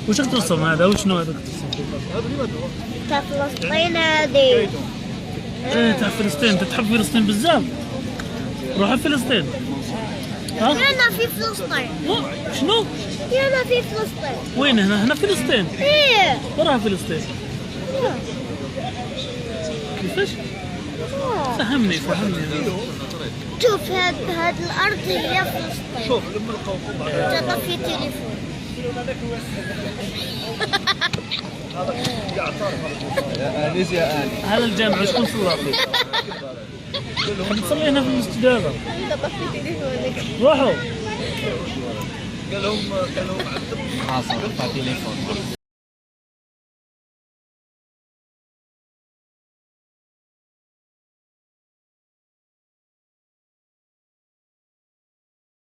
وش ترسم هذا؟ وشنو هذا ترسم؟ تاع فلسطين هذه. ايه تاع فلسطين. انت تحب فلسطين بزاف؟ روح على فلسطين. ها؟ أنا في فلسطين. شنو؟ أنا في فلسطين. وين هنا؟ هنا فلسطين. إيه. وراها فلسطين. كيفاش؟ فهمني. شوف هاد الأرض هي فلسطين. شوف جاب في تليفون. انيس يا اني. هذا الجامع شكون صلى فيه؟ حد تصلي هنا في المسجد هذا؟ في تليفونك. روحوا. قال لهم حاصل تليفون.